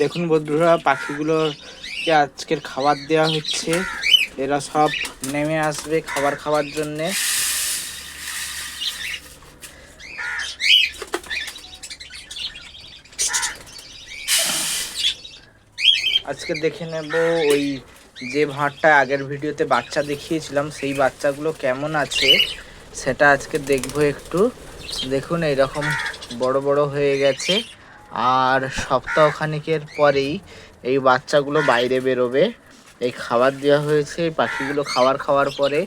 দেখুন বন্ধুরা, পাখিগুলোকে আজকের খাবার দেওয়া হচ্ছে। এরা সব নেমে আসবে খাবার খাওয়ার জন্যে। আজকে দেখে নেব ওই যে ভাঁড়টা আগের ভিডিওতে বাচ্চা দেখিয়েছিলাম, সেই বাচ্চাগুলো কেমন আছে সেটা আজকে দেখব একটু। দেখুন এইরকম বড় বড় হয়ে গেছে, আর সপ্তাহখানেকের পরেই এই বাচ্চাগুলো বাইরে বেরোবে। এই খাবার দেওয়া হয়েছে, এই পাখিগুলো খাবার খাওয়ার পরে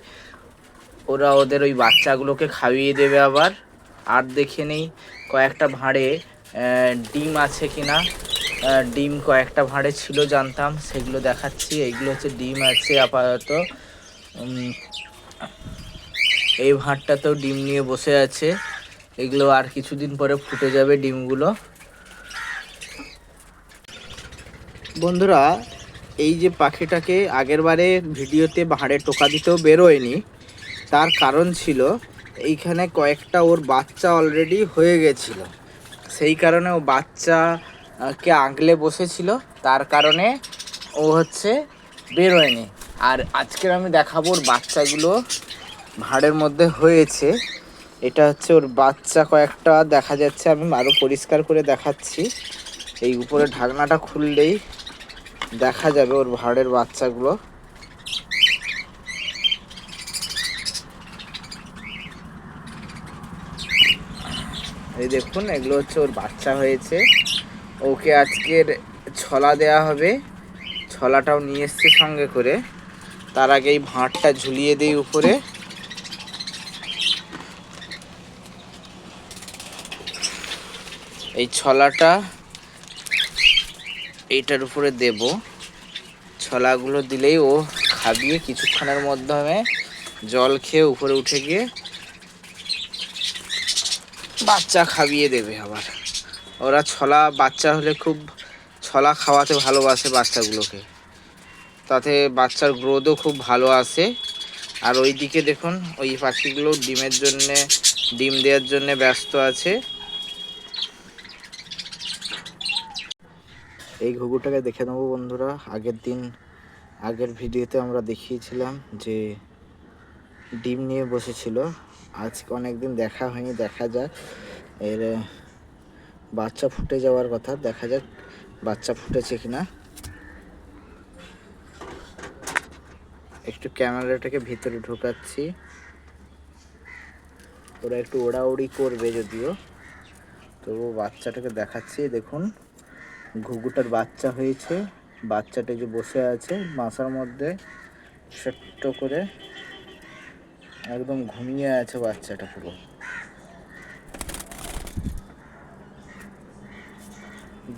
ওরা ওদের ওই বাচ্চাগুলোকে খাইয়ে দেবে আবার। আর দেখে নেই কয়েকটা ভাঁড়ে ডিম আছে কিনা। ডিম কয়েকটা ভাঁড়ে ছিল জানতাম, সেগুলো দেখাচ্ছি। এইগুলো হচ্ছে ডিম আছে আপাতত। এই ভাঁড়টাতেও ডিম নিয়ে বসে আছে। এগুলো আর কিছুদিন পরে ফুটে যাবে ডিমগুলো। বন্ধুরা, এই যে পাখিটাকে আগেরবারে ভিডিওতে ভাঁড়ে টোকা দিতেও বেরোয়নি, তার কারণ ছিল এইখানে কয়েকটা ওর বাচ্চা অলরেডি হয়ে গেছিল। সেই কারণে ও বাচ্চাকে আগলে বসেছিল, তার কারণে ও হচ্ছে বেরোয়নি। আর আজকের আমি দেখাবো ওর বাচ্চাগুলো ভাঁড়ের মধ্যে হয়েছে। এটা হচ্ছে ওর বাচ্চা কয়েকটা দেখা যাচ্ছে, আমি আরও পরিষ্কার করে দেখাচ্ছি। এই উপরে ঢাকনাটা খুললেই দেখা যাবে ওর ভাঁড়ের বাচ্চাগুলো। এই দেখুন, এগুলো হচ্ছে ওর বাচ্চা হয়েছে। ওকে আজকের ছলা দেয়া হবে, ছলাটাও নিয়ে এসছে সঙ্গে করে। তার আগে এই ভাঁড়টা ঝুলিয়ে দিই উপরে। এই ছলাটা এইটার উপরে দেব। ছলাগুলো দিলেই ও খাবিয়ে কিছুক্ষণের মাধ্যমে জল খেয়ে উপরে উঠে গিয়ে বাচ্চা খাবিয়ে দেবে আবার। ওরা বাচ্চা হলে খুব ছলা খাওয়াতে ভালোবাসে বাচ্চাগুলোকে, তাতে বাচ্চার গ্রোথও খুব ভালো আসে। আর ওই দিকে দেখুন, ওই পাখিগুলো ডিমের জন্যে, ডিম দেওয়ার জন্যে ব্যস্ত আছে। এই ঘুঘুটাকে দেখে নেবো বন্ধুরা। আগের ভিডিওতে আমরা দেখিয়েছিলাম যে ডিম নিয়ে বসেছিল। আজকে অনেকদিন দেখা হয়নি, দেখা যাক। এর বাচ্চা ফুটে যাওয়ার কথা, দেখা যাক বাচ্চা ফুটেছে কিনা। একটু ক্যামেরাটাকে ভিতরে ঢোকাচ্ছি। ওরা একটু ওড়াউড়ি করবে যদিও, তবু বাচ্চাটাকে দেখাচ্ছি। দেখুন, ঘুঘুটার বাচ্চা হয়েছে। বাচ্চাটা যে বসে আছে বাসার মধ্যে ছোট্ট করে, একদম ঘুমিয়ে আছে বাচ্চাটা পুরো।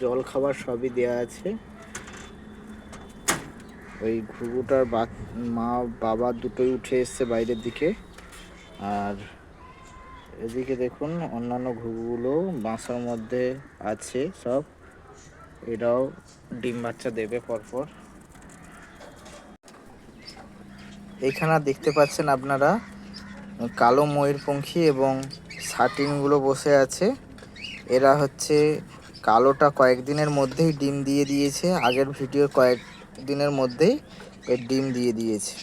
জল খাবার সবই দেয়া আছে। ওই ঘুঘুটার মা বাবা দুটোই উঠে এসছে বাইরের দিকে। আর এদিকে দেখুন অন্যান্য ঘুঘুগুলো বাসার মধ্যে আছে সব। এরাও ডিম বাচ্চা দেবে পরপর। এইখানে দেখতে পাচ্ছেন আপনারা কালো ময়ূরপঙ্খী এবং শাটিনগুলো বসে আছে। এরা হচ্ছে কালোটা কয়েকদিনের মধ্যেই ডিম দিয়ে দিয়েছে, আগের ভিডিওর কয়েকদিনের মধ্যেই এর ডিম দিয়ে দিয়েছে।